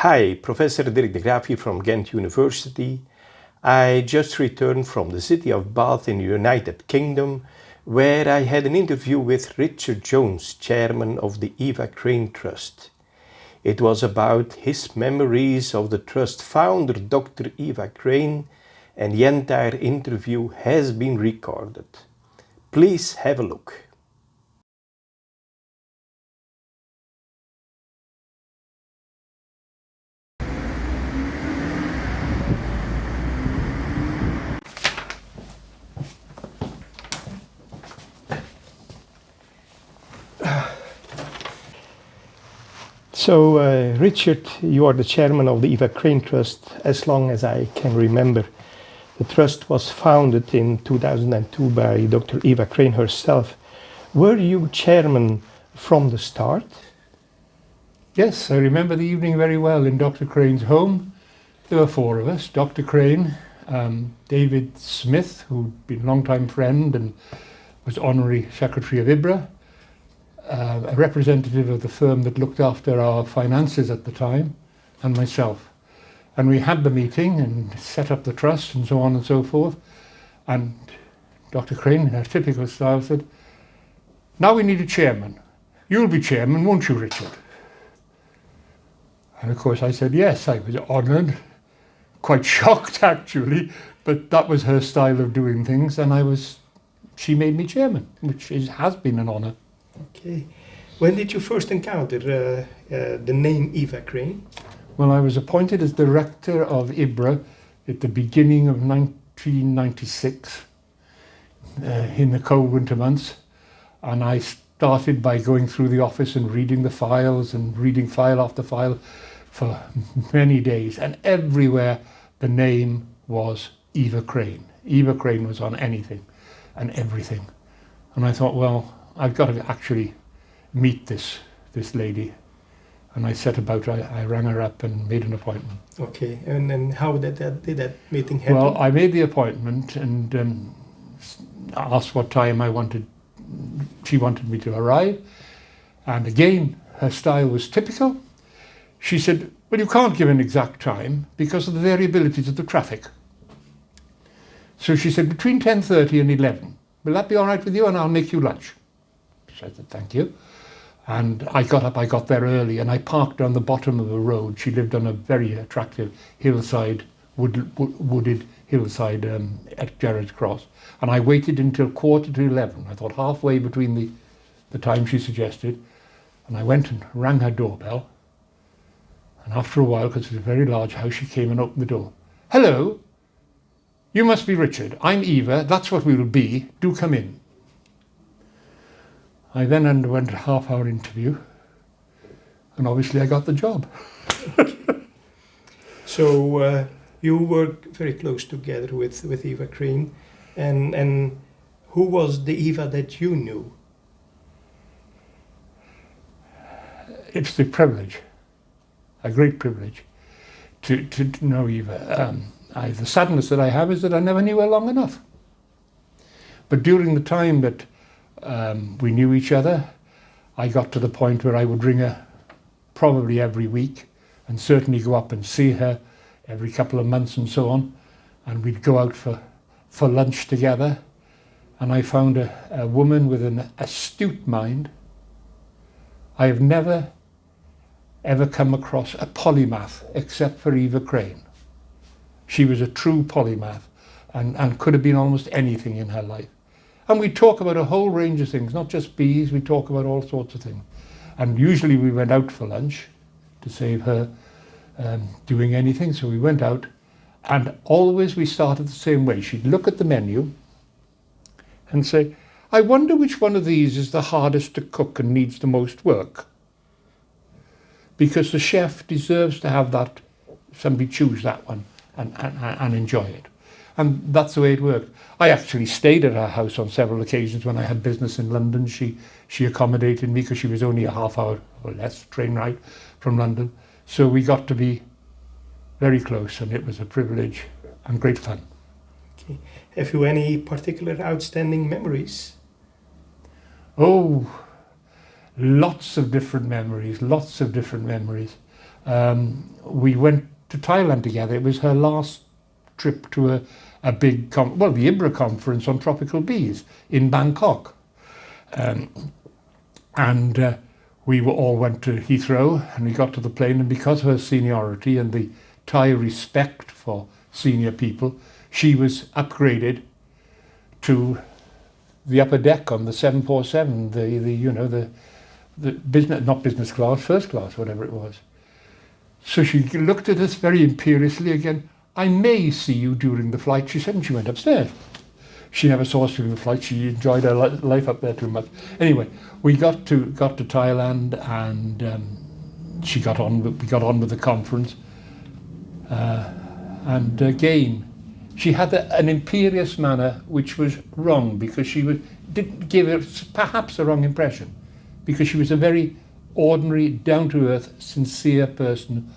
Hi, Professor Dirk de Graaf here from Ghent University. I just returned from the city of Bath in the United Kingdom, where I had an interview with Richard Jones, chairman of the Eva Crane Trust. It was about his memories of the trust founder, Dr. Eva Crane, and the entire interview has been recorded. Please have a look. So, Richard, you are the chairman of the Eva Crane Trust as long as I can remember. The trust was founded in 2002 by Dr. Eva Crane herself. Were you chairman from the start? Yes, I remember the evening very well in Dr. Crane's home. There were four of us, Dr. Crane, David Smith, who'd been a long-time friend and was honorary secretary of IBRA, a representative of the firm that looked after our finances at the time, and myself. And we had the meeting and set up the trust and so on and so forth. And Dr. Crane, in her typical style, said, "Now we need a chairman. You'll be chairman, won't you, Richard?" And of course I said yes. I was honoured, quite shocked actually, but that was her style of doing things, and she made me chairman, which has been an honour. Okay. When did you first encounter the name Eva Crane? Well, I was appointed as director of IBRA at the beginning of 1996, in the cold winter months, and I started by going through the office and reading the files and reading file after file for many days, and everywhere the name was Eva Crane. Eva Crane was on anything and everything, and I thought, well, I've got to actually meet this lady. And I set about, I rang her up and made an appointment. Okay, and then how did that meeting happen? Well, I made the appointment and asked what time she wanted me to arrive. And again, her style was typical. She said, "Well, you can't give an exact time because of the variabilities of the traffic." So she said, "Between 10:30 and 11. Will that be all right with you? And I'll make you lunch." So I said, "Thank you." And I got there early, and I parked on the bottom of a road. She lived on a very attractive hillside, wooded hillside at Gerrard's Cross. And I waited until 11:15. I thought halfway between the time she suggested. And I went and rang her doorbell. And after a while, because it was a very large house, she came and opened the door. "Hello, you must be Richard. I'm Eva. That's what we will be. Do come in." I then underwent a half-hour interview, and obviously I got the job. So you worked very close together with Eva Crane, and who was the Eva that you knew? It's the privilege, a great privilege, to know Eva. The sadness that I have is that I never knew her long enough. But during the time that we knew each other, I got to the point where I would ring her probably every week, and certainly go up and see her every couple of months and so on, and we'd go out for lunch together. And I found a woman with an astute mind. I have never ever come across a polymath except for Eva Crane. She was a true polymath and could have been almost anything in her life. And we talk about a whole range of things, not just bees, we talk about all sorts of things. And usually we went out for lunch to save her doing anything, so we went out, and always we started the same way. She'd look at the menu and say, "I wonder which one of these is the hardest to cook and needs the most work. Because the chef deserves to have that, somebody choose that one and enjoy it." And that's the way it worked. I actually stayed at her house on several occasions when I had business in London. She accommodated me because she was only a half hour or less train ride from London. So we got to be very close, and it was a privilege and great fun. Okay. Have you any particular outstanding memories? Oh, lots of different memories. We went to Thailand together. It was her last trip to a big, the IBRA conference on tropical bees in Bangkok. We all went to Heathrow, and we got to the plane, and because of her seniority and the Thai respect for senior people, she was upgraded to the upper deck on the 747, the business, not business class, first class, whatever it was. So she looked at us very imperiously again. "I may see you during the flight," she said, and she went upstairs. She never saw us during the flight. She enjoyed her life up there too much. Anyway, we got to Thailand, and we got on with the conference. And again, she had an imperious manner which was wrong, because didn't give it perhaps a wrong impression, because she was a very ordinary, down-to-earth, sincere person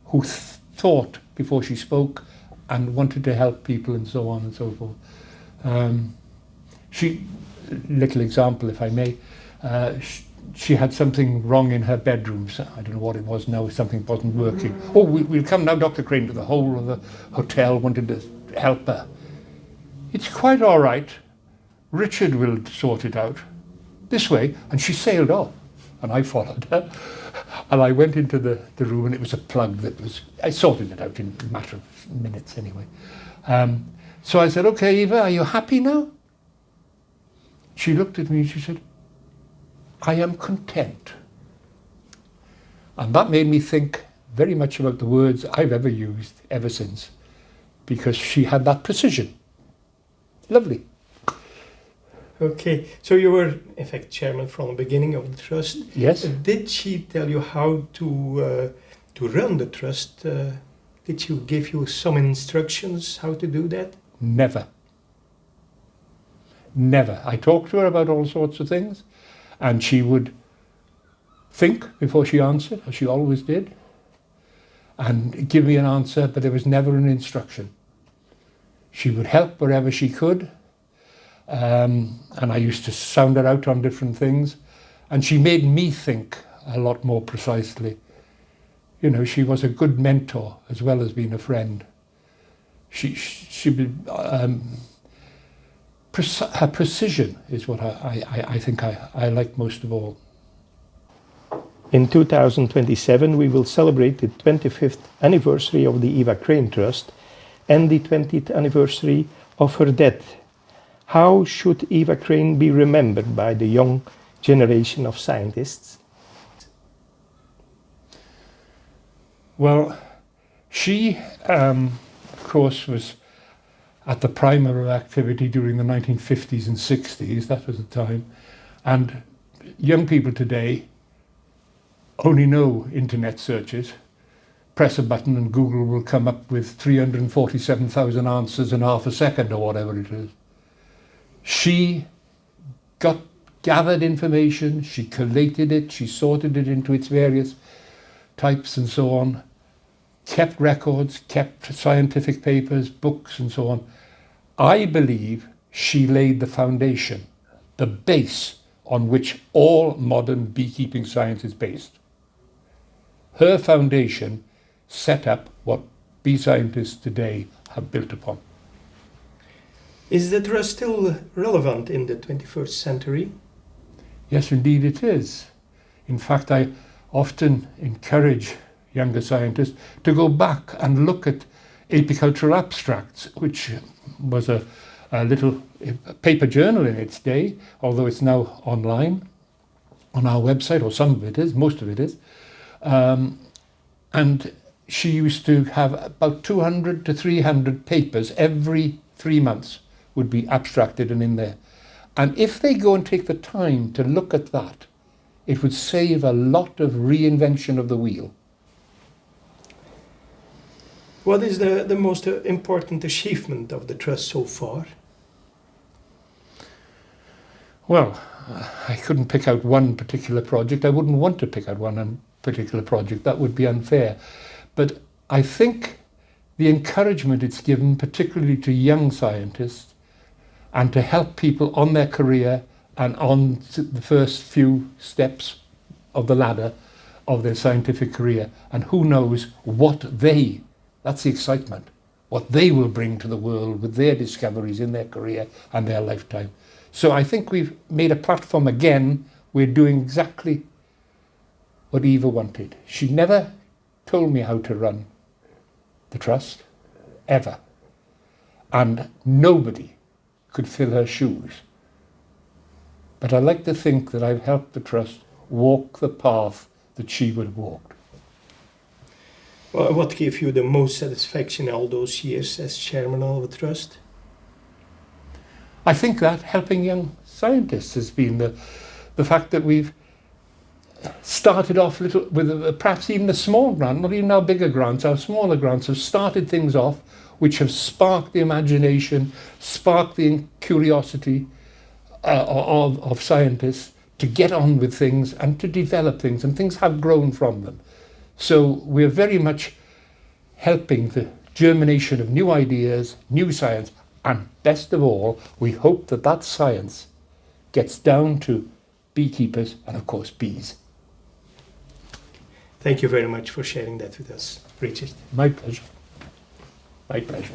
who thought before she spoke and wanted to help people and so on and so forth. Little example, if I may, she had something wrong in her bedroom. So I don't know what it was now, something wasn't working. "Oh, we'll come now, Dr. Crane," to the whole of the hotel wanted to help her. "It's quite all right. Richard will sort it out. This way." And she sailed off, and I followed her. And I went into the room, and it was a plug I sorted it out in a matter of minutes anyway. So I said, "Okay, Eva, are you happy now?" She looked at me and she said, "I am content." And that made me think very much about the words I've ever used ever since, because she had that precision. Lovely. Okay, so you were, in fact, chairman from the beginning of the trust. Yes. Did she tell you how to run the trust? Did she give you some instructions how to do that? Never. Never. I talked to her about all sorts of things, and she would think before she answered, as she always did, and give me an answer, but there was never an instruction. She would help wherever she could, and I used to sound her out on different things, and she made me think a lot more precisely. You know, she was a good mentor as well as being a friend. Her precision is what I think I like most of all. In 2027, we will celebrate the 25th anniversary of the Eva Crane Trust and the 20th anniversary of her death. How should Eva Crane be remembered by the young generation of scientists? Well, she, of course, was at the prime of her activity during the 1950s and 60s. That was the time. And young people today only know internet searches. Press a button and Google will come up with 347,000 answers in half a second or whatever it is. She gathered information, she collated it, she sorted it into its various types and so on, kept records, kept scientific papers, books and so on. I believe she laid the foundation, the base on which all modern beekeeping science is based. Her foundation set up what bee scientists today have built upon. Is the trust still relevant in the 21st century? Yes, indeed it is. In fact, I often encourage younger scientists to go back and look at apicultural abstracts, which was a little paper journal in its day, although it's now online on our website, or some of it is, most of it is. And she used to have about 200 to 300 papers every 3 months would be abstracted and in there. And if they go and take the time to look at that, it would save a lot of reinvention of the wheel. What is the most important achievement of the trust so far? Well, I couldn't pick out one particular project. I wouldn't want to pick out one particular project. That would be unfair. But I think the encouragement it's given, particularly to young scientists, and to help people on their career and on the first few steps of the ladder, of their scientific career, and who knows that's the excitement, what they will bring to the world with their discoveries in their career and their lifetime. So I think we've made a platform again. We're doing exactly what Eva wanted. She never told me how to run the trust, ever. And nobody could fill her shoes. But I like to think that I've helped the trust walk the path that she would have walked. Well, what gave you the most satisfaction all those years as chairman of the trust? I think that helping young scientists has been the fact that we've started off little with perhaps even a small grant, not even our bigger grants, our smaller grants have started things off which have sparked the imagination, sparked the curiosity of scientists to get on with things and to develop things, and things have grown from them. So we're very much helping the germination of new ideas, new science, and best of all, we hope that that science gets down to beekeepers and of course bees. Thank you very much for sharing that with us, Richard. My pleasure. My pleasure.